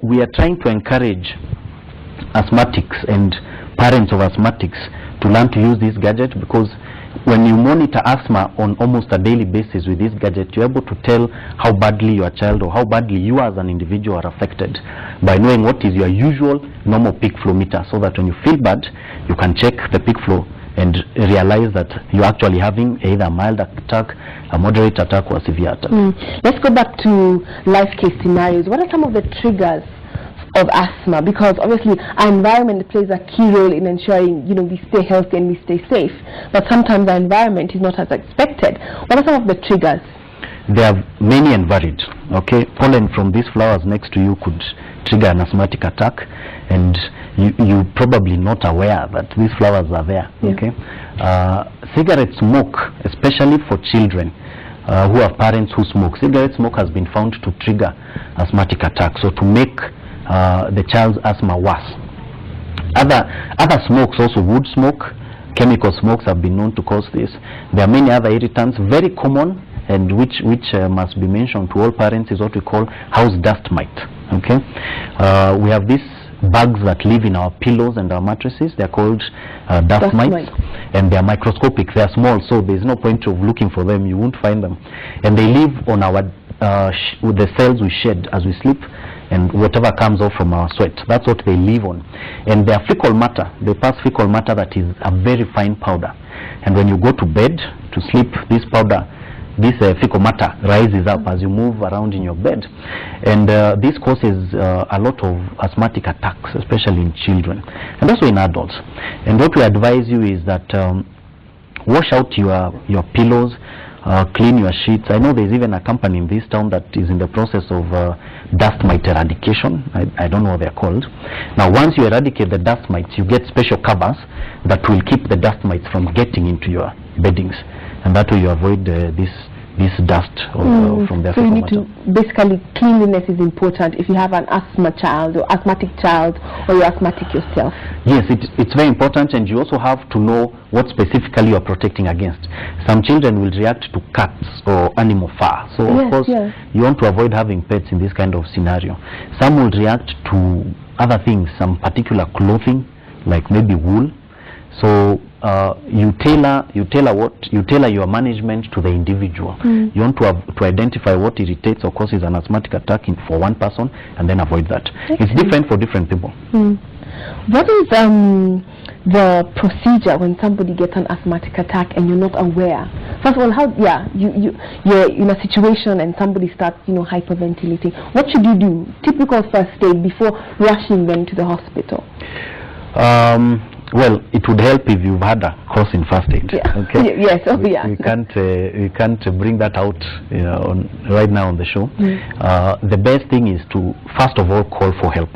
we are trying to encourage asthmatics and parents of asthmatics to learn to use this gadget, because when you monitor asthma on almost a daily basis with this gadget, you're able to tell how badly your child or how badly you as an individual are affected by knowing what is your usual normal peak flow meter, so that when you feel bad, you can check the peak flow and realize that you're actually having either a mild attack, a moderate attack, or a severe attack. Let's go back to life case scenarios. What are some of the triggers of asthma? Because obviously our environment plays a key role in ensuring, you know, we stay healthy and we stay safe, but sometimes our environment is not as expected. What are some of the triggers? There are many and varied. Okay, pollen from these flowers next to you could trigger an asthmatic attack, and you probably not aware that these flowers are there. Okay, cigarette smoke, especially for children who have parents who smoke, cigarette smoke has been found to trigger asthmatic attacks, so to make the child's asthma worse. Other smokes, also wood smoke, chemical smokes, have been known to cause this. There are many other irritants. Very common, and which must be mentioned to all parents, is what we call house dust mite. Okay, we have these bugs that live in our pillows and our mattresses. They're called dust mites, and they're microscopic. They're small, so there's no point of looking for them. You won't find them, and they live on our with the cells we shed as we sleep, and whatever comes off from our sweat. That's what they live on, and they are fecal matter. They pass fecal matter that is a very fine powder, and when you go to bed to sleep, this powder, this fecal matter rises up as you move around in your bed, and this causes a lot of asthmatic attacks, especially in children and also in adults. And what we advise you is that wash out your pillows, clean your sheets. I know there's even a company in this town that is in the process of dust mite eradication. I don't know what they're called. Now, once you eradicate the dust mites, you get special covers that will keep the dust mites from getting into your beddings, and that way you avoid this dust from their so you need matter. to, basically, cleanliness is important if you have an asthma child or asthmatic child, or you're asthmatic yourself. Yes, it's very important, and you also have to know what specifically you're protecting against. Some children will react to cats or animal fur, so of course you want to avoid having pets in this kind of scenario. Some will react to other things, some particular clothing, like maybe wool. So you tailor your management to the individual. You want to identify what irritates or causes an asthmatic attack for one person, and then avoid that. It's different for different people. What is the procedure when somebody gets an asthmatic attack and you're not aware? First of all, you're in a situation and somebody starts, hyperventilating. What should you do? Typical first aid before rushing them to the hospital. Well, it would help if you've had a course in first aid. Okay. Yes. We can't bring that out right now on the show. The best thing is to first of all call for help.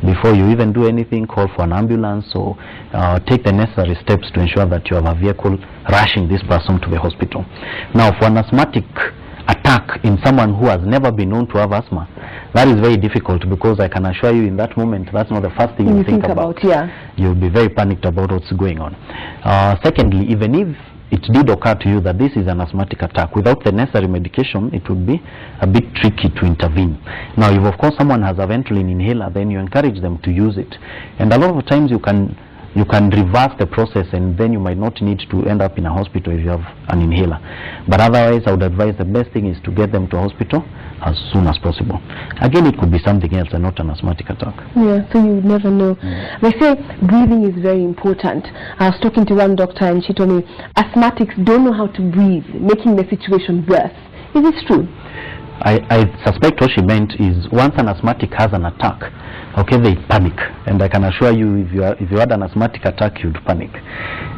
Before you even do anything, call for an ambulance, or take the necessary steps to ensure that you have a vehicle rushing this person to the hospital. Now, for an asthmatic attack in someone who has never been known to have asthma, that is very difficult, because I can assure you in that moment that's not the first thing you think about. You'll be very panicked about what's going on. Secondly, even if it did occur to you that this is an asthmatic attack, without the necessary medication, it would be a bit tricky to intervene. Now, if of course someone has a Ventolin inhaler, then you encourage them to use it, and a lot of times you can reverse the process, and then you might not need to end up in a hospital if you have an inhaler. But otherwise, I would advise the best thing is to get them to hospital as soon as possible. Again, it could be something else and not an asthmatic attack. Yeah, so you never know. They say breathing is very important. I was talking to one doctor and she told me asthmatics don't know how to breathe, making the situation worse. Is this true? I suspect what she meant is once an asthmatic has an attack, okay, they panic, and I can assure you if you had an asthmatic attack, you'd panic,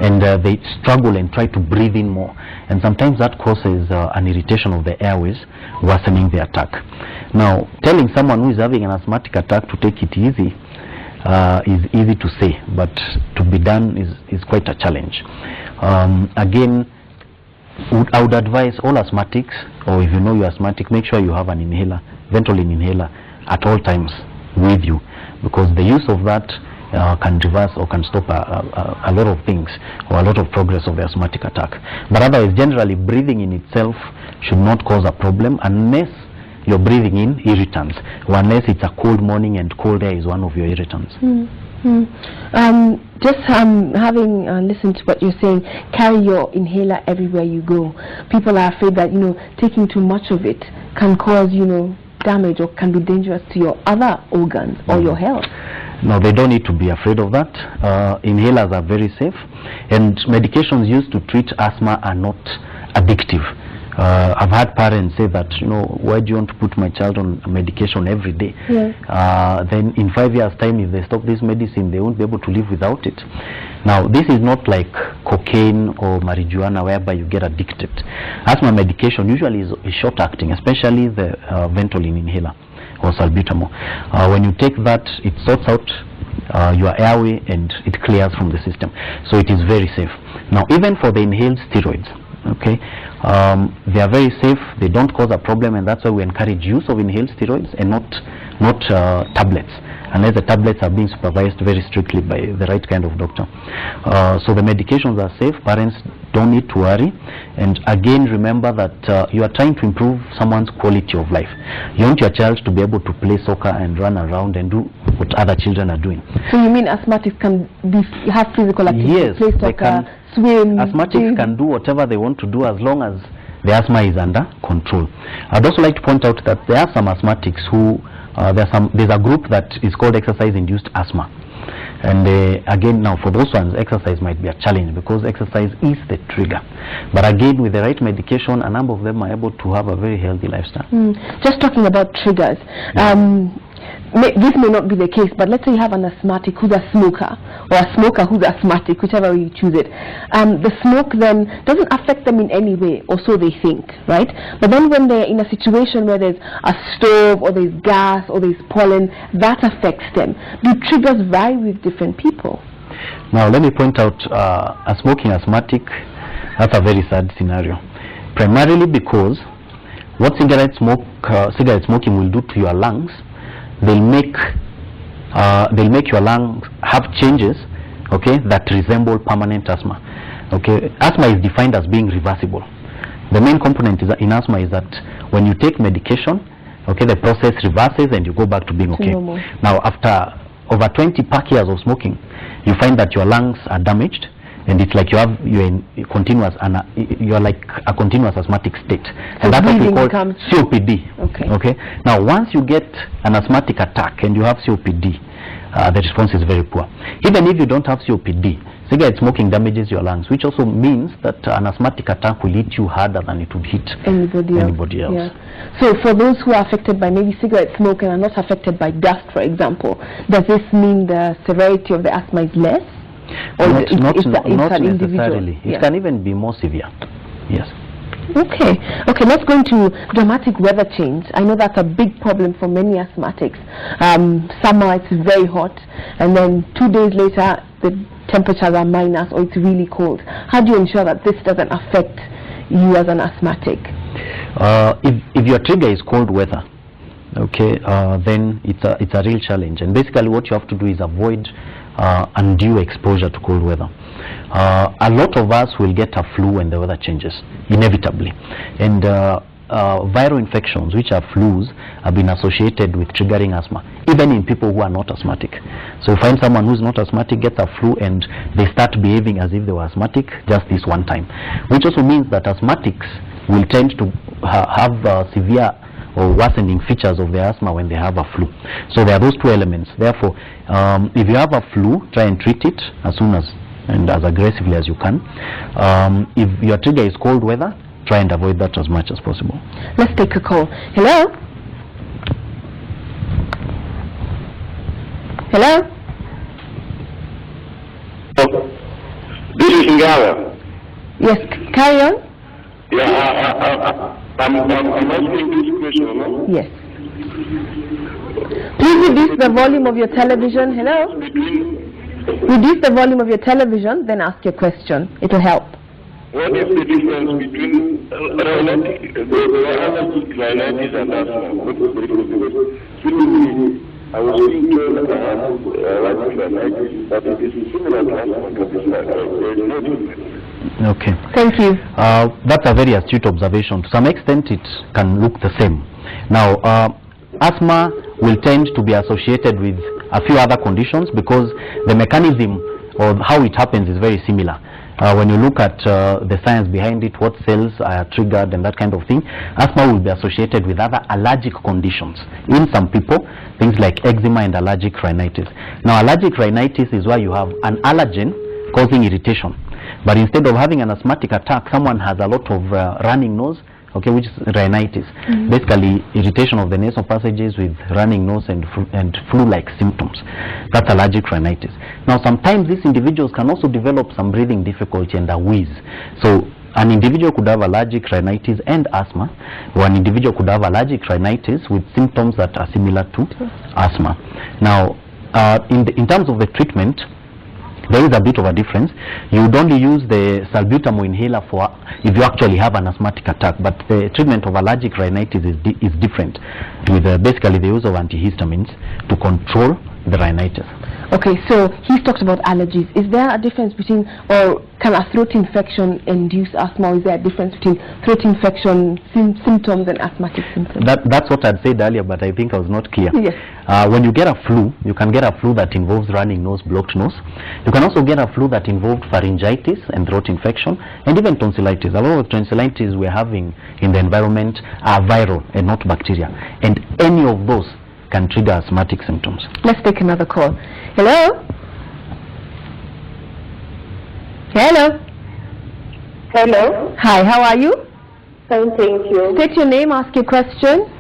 and they struggle and try to breathe in more, and sometimes that causes an irritation of the airways, worsening the attack. Now, telling someone who is having an asthmatic attack to take it easy is easy to say, but to be done is quite a challenge. Again, I would advise all asthmatics, or if you know you're asthmatic, make sure you have an inhaler, Ventolin inhaler, at all times with you, because the use of that can reverse or can stop a lot of things, or a lot of progress of the asthmatic attack. But otherwise, generally, breathing in itself should not cause a problem unless you're breathing in irritants, unless it's a cold morning and cold air is one of your irritants. Just having listened to what you're saying, carry your inhaler everywhere you go. People are afraid that, taking too much of it can cause, damage or can be dangerous to your other organs or your health. No, they don't need to be afraid of that. Inhalers are very safe, and medications used to treat asthma are not addictive. I've had parents say that, why do you want to put my child on medication every day? Then in 5 years' time, if they stop this medicine, they won't be able to live without it. Now, this is not like cocaine or marijuana whereby you get addicted. Asthma medication usually is short-acting, especially the Ventolin inhaler or salbutamol. When you take that, it sorts out your airway and it clears from the system. So it is very safe. Now, even for the inhaled steroids, okay, they are very safe, they don't cause a problem, and that's why we encourage use of inhaled steroids and not tablets, unless the tablets are being supervised very strictly by the right kind of doctor. So the medications are safe, parents don't need to worry, and again remember that you are trying to improve someone's quality of life. You want your child to be able to play soccer and run around and do what other children are doing. So you mean asthmatics can have physical activity, yes, play soccer, swim? Asthmatics can do whatever they want to do as long as the asthma is under control. I'd also like to point out that there are some asthmatics who there's a group that is called exercise-induced asthma, and again, now for those ones, exercise might be a challenge because exercise is the trigger. But again, with the right medication, a number of them are able to have a very healthy lifestyle. Just talking about triggers, this may not be the case, but let's say you have an asthmatic who's a smoker, or a smoker who's asthmatic, whichever way you choose it. The smoke then doesn't affect them in any way, or so they think, right? But then when they're in a situation where there's a stove, or there's gas, or there's pollen, that affects them. Do triggers vary with different people? Now let me point out a smoking asthmatic, that's a very sad scenario. Primarily because what cigarette smoking will do to your lungs, they'll make your lungs have changes, okay, that resemble permanent asthma. Okay, asthma is defined as being reversible. The main component in asthma is that when you take medication, okay, the process reverses and you go back to being okay. Now, after over 20 pack years of smoking, you find that your lungs are damaged, and it's like you're like a continuous asthmatic state, and that's what we call COPD. Okay. Now, once you get an asthmatic attack and you have COPD, the response is very poor. Even if you don't have COPD, cigarette smoking damages your lungs, which also means that an asthmatic attack will hit you harder than it would hit anybody else. Yeah. So for those who are affected by maybe cigarette smoke and are not affected by dust, for example, does this mean the severity of the asthma is less? Or not necessarily. Yeah. It can even be more severe. Yes. Okay, let's go into dramatic weather change. I know that's a big problem for many asthmatics. Summer, it's very hot, and then 2 days later the temperatures are minus, or it's really cold. How do you ensure that this doesn't affect you as an asthmatic? If your trigger is cold weather, okay, then it's a real challenge, and basically what you have to do is avoid undue exposure to cold weather. A lot of us will get a flu when the weather changes, inevitably, and viral infections, which are flus, have been associated with triggering asthma, even in people who are not asthmatic. So find someone who's not asthmatic, gets a flu, and they start behaving as if they were asthmatic just this one time, which also means that asthmatics will tend to have severe or worsening features of their asthma when they have a flu. So there are those two elements. Therefore, if you have a flu, try and treat it as soon as and as aggressively as you can. If your trigger is cold weather, try and avoid that as much as possible. Let's take a call. Hello? Hello? This is Ngara. Yes, carry on. Yeah, I'm asking this question, no? Yes. Please reduce the volume of your television. Hello? Reduce the volume of your television, then ask your question. It will help. What is the difference between rhinitis and asthma? What is the difference? I was being told that I have rhinitis, but it is similar to asthma, but there is no difference. Okay. Thank you. That's a very astute observation. To some extent, it can look the same. Now, asthma will tend to be associated with a few other conditions because the mechanism or how it happens is very similar. When you look at the science behind it, what cells are triggered and that kind of thing, asthma will be associated with other allergic conditions. In some people, things like eczema and allergic rhinitis. Now, allergic rhinitis is where you have an allergen causing irritation. But instead of having an asthmatic attack, someone has a lot of running nose, okay, which is rhinitis. Basically, irritation of the nasal passages with running nose and flu-like symptoms. That's allergic rhinitis. Now, sometimes these individuals can also develop some breathing difficulty and a wheeze. So, an individual could have allergic rhinitis and asthma, or an individual could have allergic rhinitis with symptoms that are similar to asthma. Now, in terms of the treatment, there is a bit of a difference. You would only use the salbutamol inhaler for if you actually have an asthmatic attack, but the treatment of allergic rhinitis is different, with basically the use of antihistamines to control the rhinitis. Okay, so he's talked about allergies. Is there a difference between, or can a throat infection induce asthma, or is there a difference between throat infection symptoms and asthmatic symptoms? That's what I'd said earlier, but I think I was not clear. Yes. When you get a flu, you can get a flu that involves running nose, blocked nose. You can also get a flu that involved pharyngitis and throat infection, and even tonsillitis. A lot of tonsillitis we're having in the environment are viral and not bacteria, and any of those can trigger asthmatic symptoms. Let's take another call. Hello? Hello? Hello. Hi, how are you? Fine, thank you. State your name, ask your question.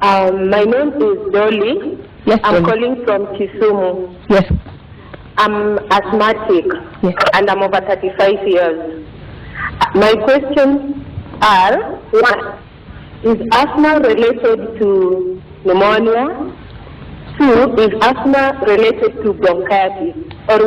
My name is Dolly. Yes, I'm Dolly. calling from Kisumu. Yes. I'm asthmatic, Yes. and I'm over 35 years. My questions are, one, is asthma related to pneumonia? Two, is asthma related to bronchitis? Or